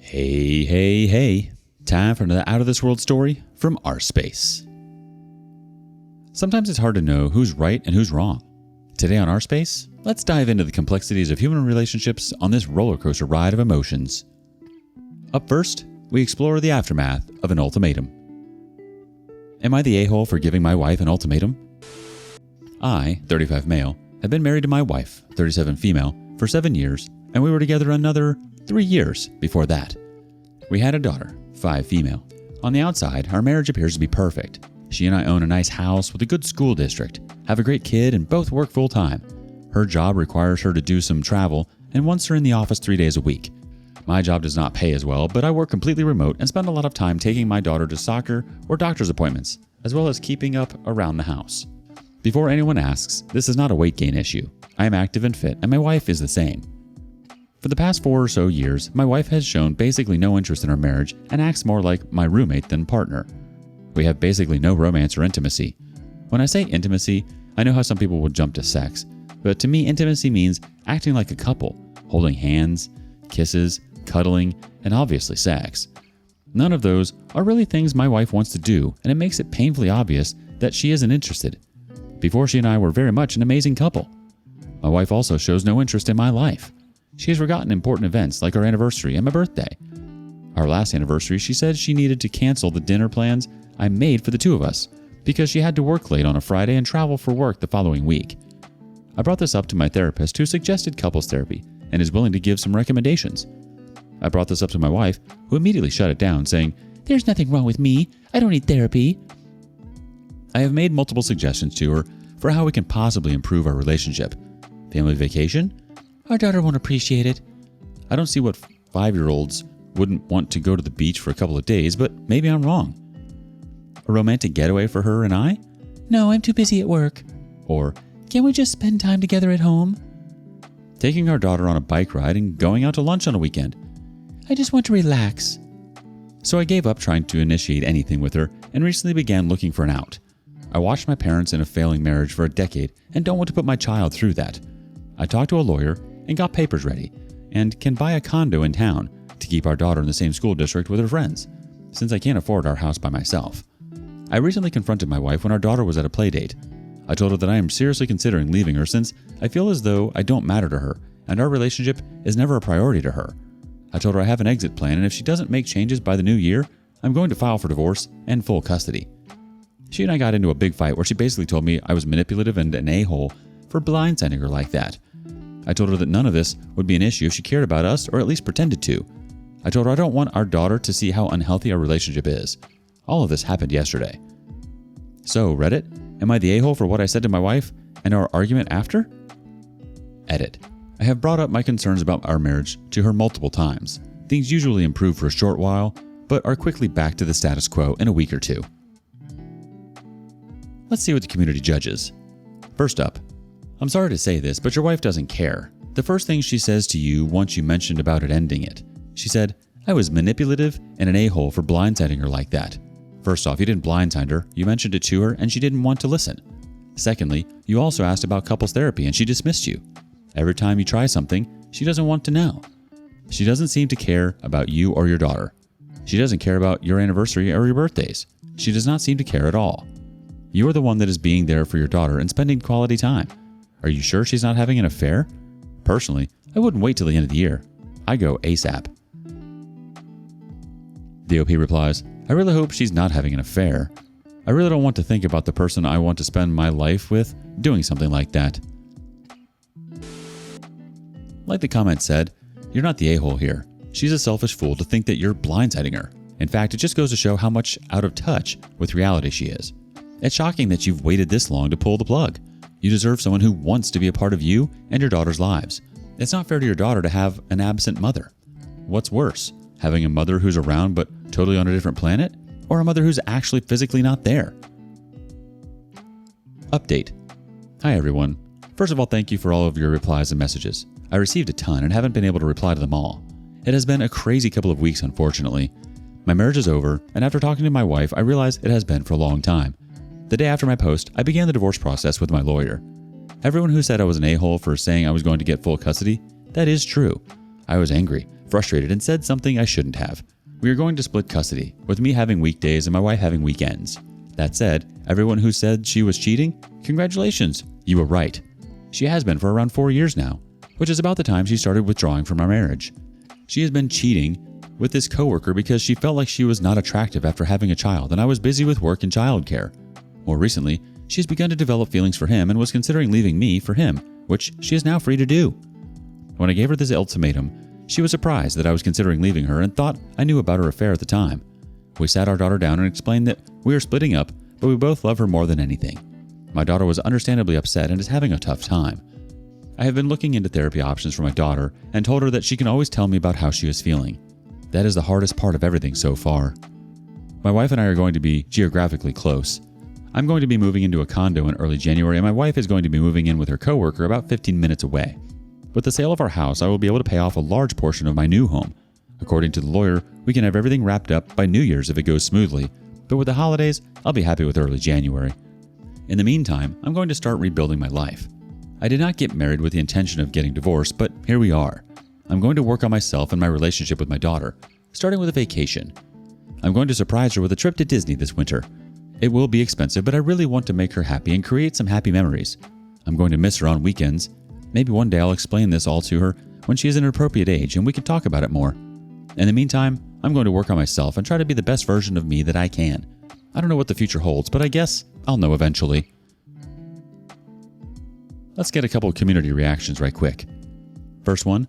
Hey. Time for another out-of-this-world story from rSpace. Sometimes it's hard to know who's right and who's wrong. Today on rSpace, let's dive into the complexities of human relationships on this roller coaster ride of emotions. Up first, we explore the aftermath of an ultimatum. Am I the a-hole for giving my wife an ultimatum? I, 35 male, have been married to my wife, 37 female, for 7 years, and we were together another 3 years before that. We had a daughter, 5 female. On the outside, our marriage appears to be perfect. She and I own a nice house with a good school district, have a great kid, and both work full-time. Her job requires her to do some travel and wants her in the office 3 days a week. My job does not pay as well, but I work completely remote and spend a lot of time taking my daughter to soccer or doctor's appointments, as well as keeping up around the house. Before anyone asks, this is not a weight gain issue. I am active and fit, and my wife is the same. For the past 4 or so years, my wife has shown basically no interest in our marriage and acts more like my roommate than partner. We have basically no romance or intimacy. When I say intimacy, I know how some people would jump to sex, but to me intimacy means acting like a couple, holding hands, kisses, cuddling, and obviously sex. None of those are really things my wife wants to do, and it makes it painfully obvious that she isn't interested. Before, she and I were very much an amazing couple. My wife also shows no interest in my life. She has forgotten important events like our anniversary and my birthday. Our last anniversary, she said she needed to cancel the dinner plans I made for the two of us because she had to work late on a Friday and travel for work the following week. I brought this up to my therapist, who suggested couples therapy and is willing to give some recommendations. I brought this up to my wife, who immediately shut it down, saying, "There's nothing wrong with me. I don't need therapy." I have made multiple suggestions to her for how we can possibly improve our relationship. Family vacation? Our daughter won't appreciate it. I don't see what 5-year-olds wouldn't want to go to the beach for a couple of days, but maybe I'm wrong. A romantic getaway for her and I? No, I'm too busy at work. Or, can we just spend time together at home? Taking our daughter on a bike ride and going out to lunch on a weekend. I just want to relax. So I gave up trying to initiate anything with her and recently began looking for an out. I watched my parents in a failing marriage for a decade and don't want to put my child through that. I talked to a lawyer and got papers ready and can buy a condo in town to keep our daughter in the same school district with her friends, since I can't afford our house by myself. I recently confronted my wife when our daughter was at a play date. I told her that I am seriously considering leaving her since I feel as though I don't matter to her and our relationship is never a priority to her. I told her I have an exit plan, and if she doesn't make changes by the new year, I'm going to file for divorce and full custody. She and I got into a big fight where she basically told me I was manipulative and an a-hole for blindsiding her like that. I told her that none of this would be an issue if she cared about us or at least pretended to. I told her I don't want our daughter to see how unhealthy our relationship is. All of this happened yesterday. So, Reddit, am I the a-hole for what I said to my wife and our argument after? Edit. I have brought up my concerns about our marriage to her multiple times. Things usually improve for a short while, but are quickly back to the status quo in a week or two. Let's see what the community judges. First up, I'm sorry to say this, but your wife doesn't care. The first thing she says to you once you mentioned about it ending it, she said, I was manipulative and an a-hole for blindsiding her like that. First off, you didn't blindside her, you mentioned it to her and she didn't want to listen. Secondly, you also asked about couples therapy and she dismissed you. Every time you try something, she doesn't want to know. She doesn't seem to care about you or your daughter. She doesn't care about your anniversary or your birthdays. She does not seem to care at all. You are the one that is being there for your daughter and spending quality time. Are you sure she's not having an affair? Personally, I wouldn't wait till the end of the year. I go ASAP. DOP replies, I really hope she's not having an affair. I really don't want to think about the person I want to spend my life with doing something like that. Like the comment said, you're not the a-hole here. She's a selfish fool to think that you're blindsiding her. In fact, it just goes to show how much out of touch with reality she is. It's shocking that you've waited this long to pull the plug. You deserve someone who wants to be a part of you and your daughter's lives. It's not fair to your daughter to have an absent mother. What's worse, having a mother who's around but totally on a different planet, or a mother who's actually physically not there? Update. Hi everyone. First of all, thank you for all of your replies and messages. I received a ton and haven't been able to reply to them all. It has been a crazy couple of weeks, unfortunately. My marriage is over, and after talking to my wife, I realized it has been for a long time. The day after my post, I began the divorce process with my lawyer. Everyone who said I was an a-hole for saying I was going to get full custody, that is true. I was angry, frustrated and said something I shouldn't have. We are going to split custody, with me having weekdays and my wife having weekends. That said, everyone who said she was cheating, congratulations, you were right. She has been for around 4 years now, which is about the time she started withdrawing from our marriage. She has been cheating with this coworker because she felt like she was not attractive after having a child, and I was busy with work and childcare. More recently, she has begun to develop feelings for him and was considering leaving me for him, which she is now free to do. When I gave her this ultimatum, she was surprised that I was considering leaving her and thought I knew about her affair at the time. We sat our daughter down and explained that we are splitting up, but we both love her more than anything. My daughter was understandably upset and is having a tough time. I have been looking into therapy options for my daughter and told her that she can always tell me about how she is feeling. That is the hardest part of everything so far. My wife and I are going to be geographically close. I'm going to be moving into a condo in early January, and my wife is going to be moving in with her coworker about 15 minutes away. With the sale of our house, I will be able to pay off a large portion of my new home. According to the lawyer, we can have everything wrapped up by New Year's if it goes smoothly, but with the holidays, I'll be happy with early January. In the meantime, I'm going to start rebuilding my life. I did not get married with the intention of getting divorced, but here we are. I'm going to work on myself and my relationship with my daughter, starting with a vacation. I'm going to surprise her with a trip to Disney this winter. It will be expensive, but I really want to make her happy and create some happy memories. I'm going to miss her on weekends. Maybe one day I'll explain this all to her when she is an appropriate age and we can talk about it more. In the meantime, I'm going to work on myself and try to be the best version of me that I can. I don't know what the future holds, but I guess I'll know eventually. Let's get a couple of community reactions right quick. First one.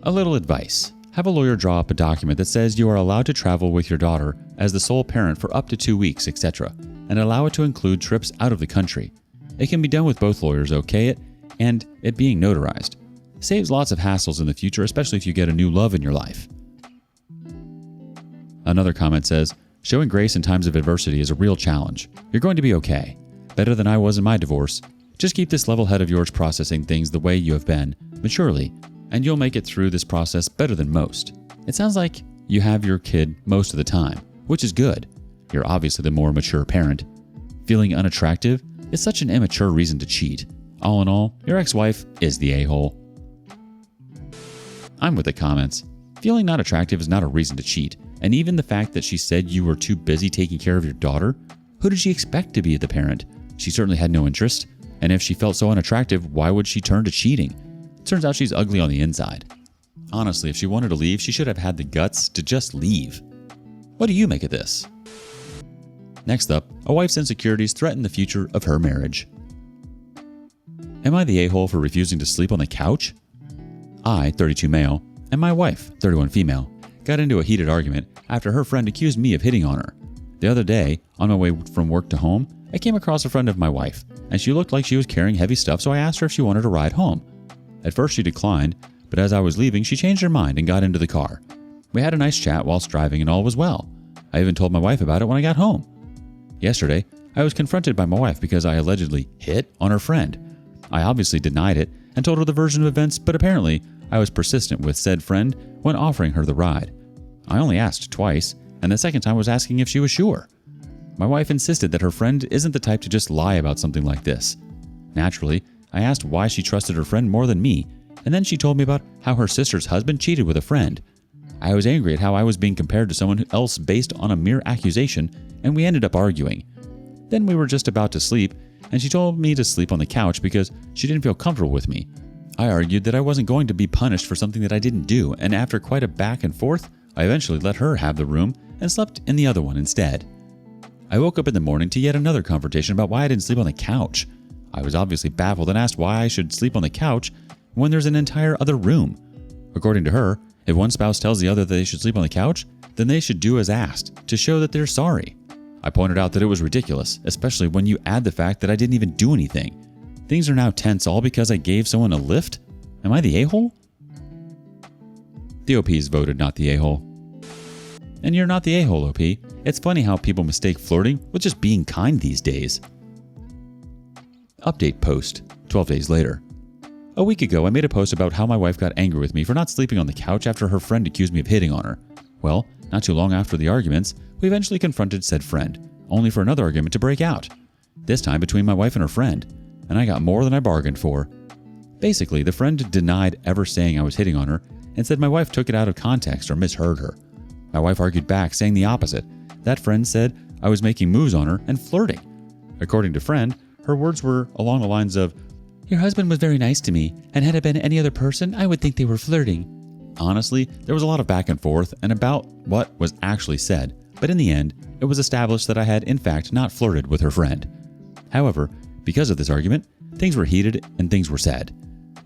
A little advice. Have a lawyer draw up a document that says you are allowed to travel with your daughter as the sole parent for up to 2 weeks, etc., and allow it to include trips out of the country. It can be done with both lawyers okay it and it being notarized. Saves lots of hassles in the future, especially if you get a new love in your life. Another comment says, showing grace in times of adversity is a real challenge. You're going to be okay. Better than I was in my divorce. Just keep this level head of yours processing things the way you have been, maturely, and you'll make it through this process better than most. It sounds like you have your kid most of the time, which is good. You're obviously the more mature parent. Feeling unattractive is such an immature reason to cheat. All in all, your ex-wife is the a-hole. I'm with the comments. Feeling not attractive is not a reason to cheat, and even the fact that she said you were too busy taking care of your daughter, who did she expect to be the parent? She certainly had no interest, and if she felt so unattractive, why would she turn to cheating? Turns out she's ugly on the inside. Honestly, if she wanted to leave, she should have had the guts to just leave. What do you make of this? Next up, a wife's insecurities threaten the future of her marriage. Am I the a-hole for refusing to sleep on the couch? I, 32 male, and my wife, 31 female, got into a heated argument after her friend accused me of hitting on her. The other day, on my way from work to home, I came across a friend of my wife, and she looked like she was carrying heavy stuff, so I asked her if she wanted a ride home. At first she declined, but as I was leaving, she changed her mind and got into the car. We had a nice chat whilst driving and all was well. I even told my wife about it when I got home. Yesterday, I was confronted by my wife because I allegedly hit on her friend. I obviously denied it and told her the version of events, but apparently I was persistent with said friend when offering her the ride. I only asked twice, and the second time was asking if she was sure. My wife insisted that her friend isn't the type to just lie about something like this. Naturally, I asked why she trusted her friend more than me, and then she told me about how her sister's husband cheated with a friend. I was angry at how I was being compared to someone else based on a mere accusation, and we ended up arguing. Then we were just about to sleep, and she told me to sleep on the couch because she didn't feel comfortable with me. I argued that I wasn't going to be punished for something that I didn't do, and after quite a back and forth, I eventually let her have the room and slept in the other one instead. I woke up in the morning to yet another confrontation about why I didn't sleep on the couch. I was obviously baffled and asked why I should sleep on the couch when there's an entire other room. According to her, if one spouse tells the other that they should sleep on the couch, then they should do as asked to show that they're sorry. I pointed out that it was ridiculous, especially when you add the fact that I didn't even do anything. Things are now tense all because I gave someone a lift? Am I the a-hole? The OPs voted not the a-hole. And you're not the a-hole, OP. It's funny how people mistake flirting with just being kind these days. Update post, 12 days later. A week ago, I made a post about how my wife got angry with me for not sleeping on the couch after her friend accused me of hitting on her. Well, not too long after the arguments, we eventually confronted said friend, only for another argument to break out. This time between my wife and her friend, and I got more than I bargained for. Basically, the friend denied ever saying I was hitting on her and said my wife took it out of context or misheard her. My wife argued back, saying the opposite. That friend said I was making moves on her and flirting. According to friend, her words were along the lines of, "Your husband was very nice to me, and had it been any other person, I would think they were flirting." Honestly, there was a lot of back and forth and about what was actually said, but in the end, it was established that I had in fact not flirted with her friend. However, because of this argument, things were heated and things were said.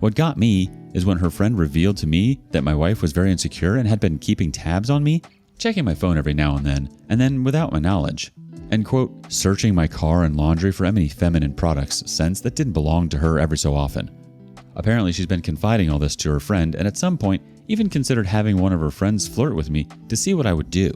What got me is when her friend revealed to me that my wife was very insecure and had been keeping tabs on me, checking my phone every now and then without my knowledge, and quote, searching my car and laundry for any feminine products scents that didn't belong to her every so often. Apparently she's been confiding all this to her friend and at some point even considered having one of her friends flirt with me to see what I would do.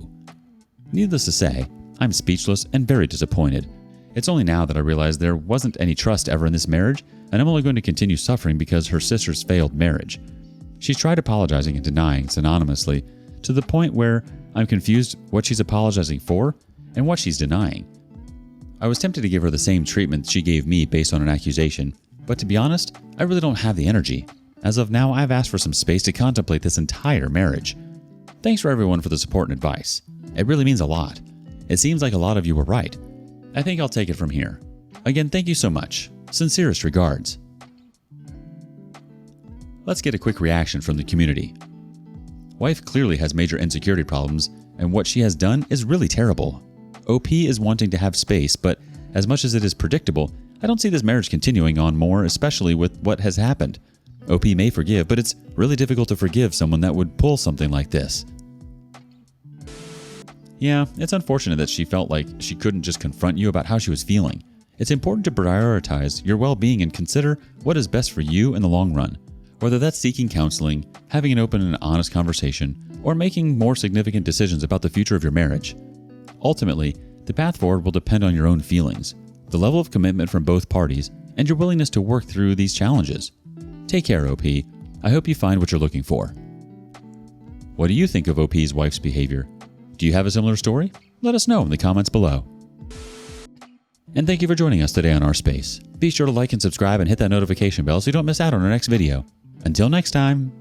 Needless to say, I'm speechless and very disappointed. It's only now that I realize there wasn't any trust ever in this marriage, and I'm only going to continue suffering because her sister's failed marriage. She's tried apologizing and denying synonymously to the point where I'm confused what she's apologizing for and what she's denying. I was tempted to give her the same treatment she gave me based on an accusation, but to be honest, I really don't have the energy. As of now, I've asked for some space to contemplate this entire marriage. Thanks for everyone for the support and advice. It really means a lot. It seems like a lot of you were right. I think I'll take it from here. Again, thank you so much. Sincerest regards. Let's get a quick reaction from the community. Wife clearly has major insecurity problems, and what she has done is really terrible. OP is wanting to have space, but as much as it is predictable, I don't see this marriage continuing on more, especially with what has happened. OP may forgive, but it's really difficult to forgive someone that would pull something like this. Yeah, it's unfortunate that she felt like she couldn't just confront you about how she was feeling. It's important to prioritize your well-being and consider what is best for you in the long run, whether that's seeking counseling, having an open and honest conversation, or making more significant decisions about the future of your marriage. Ultimately, the path forward will depend on your own feelings, the level of commitment from both parties, and your willingness to work through these challenges. Take care, OP. I hope you find what you're looking for. What do you think of OP's wife's behavior? Do you have a similar story? Let us know in the comments below. And thank you for joining us today on rSpace. Be sure to like and subscribe and hit that notification bell so you don't miss out on our next video. Until next time,